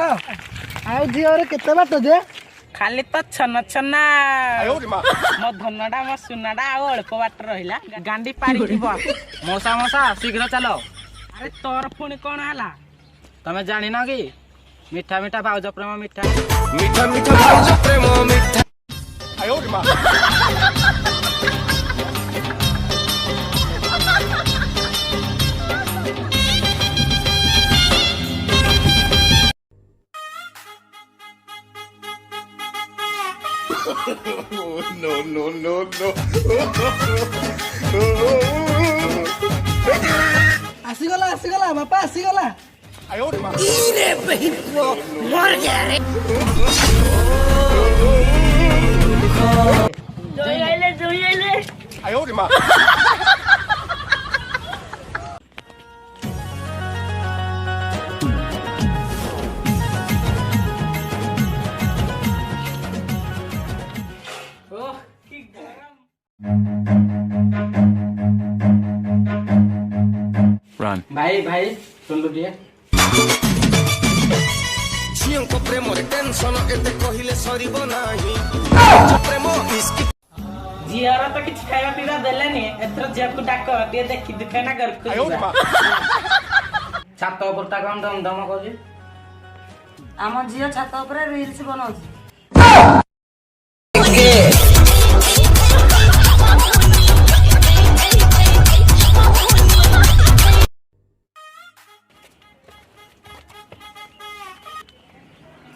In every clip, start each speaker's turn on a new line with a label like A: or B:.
A: आउ झील केते बाट जे
B: खाली तो छन छना मो धनडा मो सुनाडा आ अल्प बाट रहिला गांडी पारी जीव मौसा मौसा शीघ्र चलो। अरे तोर पुणी कौन हला तमे जानी ना कि मीठा मीठा भाउज प्रेम मीठा मीठा मीठा भाउज प्रेम मीठा आयो रे मां
C: no, no, no, no.
A: आसीगला बापा आसीगला
C: आयो रे मां
B: रे बहिनो मर गया रे जोई आइले
C: आयो रे मां
B: भाई भाई सुन लो दिए
D: झियों को प्रेम रे टेंशन एते कहिले सरीबो नाही प्रेम इसकी
B: जियारा तो किछ खाଇବା पिबा देलेनी एतर जिया को डाक दिए देखि दिखे ना घर को
C: आयो रे मां
B: छात ऊपर ता गम दम दम कोजी
E: आम झील छात ऊपर रील्स बनाउछि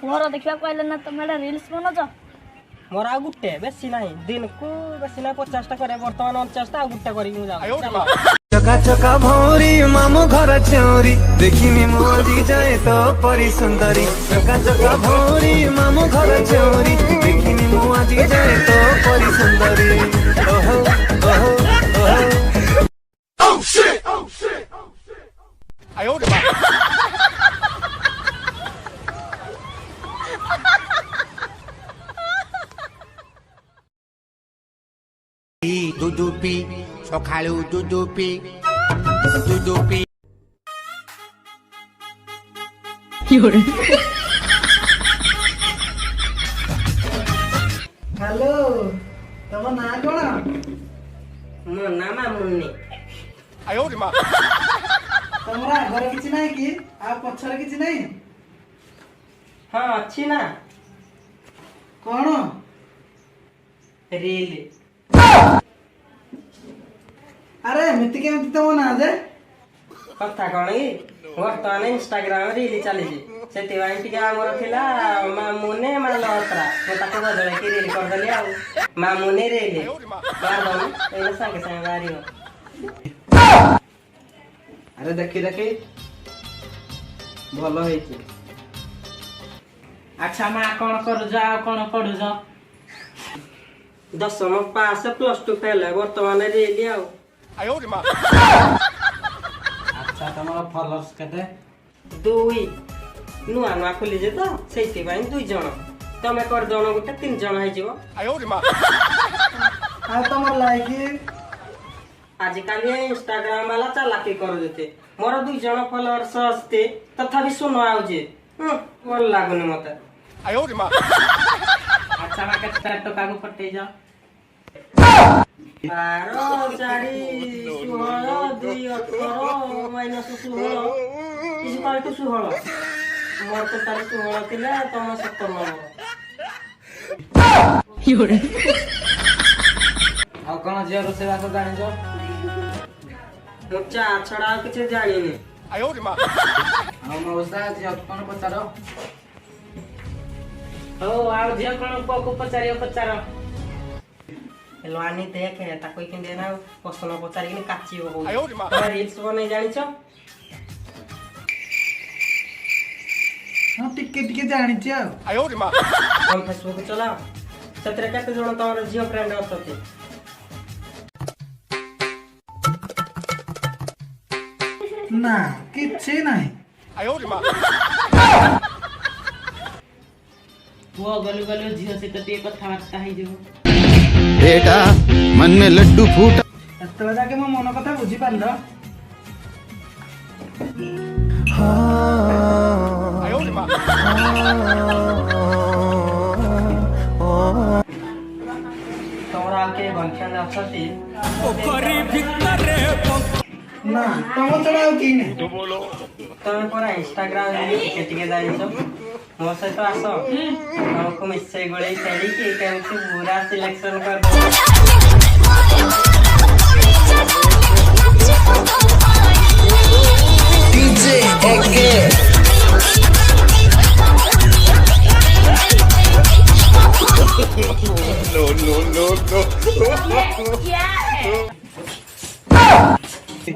E: मोर देखा कहले ना तुम रील्स बनाच
B: मोर आ गुटे बेसी नाही दिन को बेसी ना 50 टा करे वर्तमान 49 टा आ गुटे करी मु जा
C: आयो रे मां
D: चका चका भौरी मामो घर चौरी देखिनी मोदी जाए तो परी सुंदरी चका चका भौरी मामो घर चौरी देखिनी मोदी जाए तो परी सुंदरी ओहो ओहो ओहो
C: oh shit आयो रे मां
D: दुदुपी सकाळू दुदुपी दुदुपी
A: हेलो तम ना कोन
B: मो नाम मुन्नी
C: आयो रे मां
A: तमरा घर किछि नाही कि आ पछर किछि नाही
B: हां अछि ना
A: कोन
B: रील
A: अरे मिति केमति तम ना जे
B: कथा कोन ई वर्तमान इंस्टाग्राम रील चली जी सेति वाई टिका हमर थिला मामुने मालतरा तो ताको बदले की रील कर देली आ मामुने रील कर दम एने संगे संगे गारियो
A: अरे देखी देखी भलो हेछि
B: अच्छा मां कोन करू जा कोन पढु जा 10th पास +2 फेल वर्तमान रील आ
C: आयो रे मां
A: अच्छा तमरा फॉलोअर्स केते
B: 2 नुआ नुआ खुली जे तो सेति बाई 2 जण तमे कर जण गुटे 3 जण हे जीवो
C: आयो रे मां
A: आ तमर लाइक
B: आज काली इंस्टाग्राम वाला चालाकी करू देते मोर 2 जण फॉलोअर्स असते तथापि सुनो आउजे बोल लागुनी मते
C: आयो रे मां
B: अच्छा मा केते टका को फटै जा 12 4 16 2 18 माइनस 16 इज इक्वल टू 16 मोर तो तार 16 थिला तम 17 नंबर योरे
A: आ कोन जे रोसे बात जानि जो
B: मुचा छड़ा किछ जानि नि
C: आयो रे मां
A: आ मौसा जे कोन पचारो
B: हो आ जे कोन को पचारो हेलवानी देखे ता कोई के देना प्रश्न पचारी कि काची हो
C: आयो रे मां
B: रील्स बनै जानि छ
A: हां टिके जानि छ
C: आयो रे मां
B: हम फेसबुक चला सतरे केते जण तमर जियो फ्रेंड असते
A: ना किछि नाही
C: आयो रे मां
B: वो गलु गलु जियो से कते कथा वार्ता हे जो
D: बेटा मन में लड्डू फूटा
A: एतला जाके मो मन कथा बुझी पारलो
C: आयो रे मां
B: ତମର ଆଉ କିଏ ବୟଫ୍ରେଣ୍ଡ ଅଛନ୍ତି?
A: ନା ତମ ଛଡା ଆଉ କେହି ନାହିଁ।
B: ତମେ ପରା ଇନଷ୍ଟାଗ୍ରାମ ଟିକେ ଟିକେ ଯାଇଛ, ମୋ ସହିତ ଆସ, ତମକୁ ମିଶେଇ ଗୋଳେଇ ଖେଳିକି କେମିତି ପୁରା ସିଲେକ୍ସନ କରିଦେବ।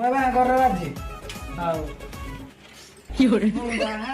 A: ମୁଁ ବାହାଘର ରାଜି।
B: ଆଉ
A: ମୁଁ ବାହା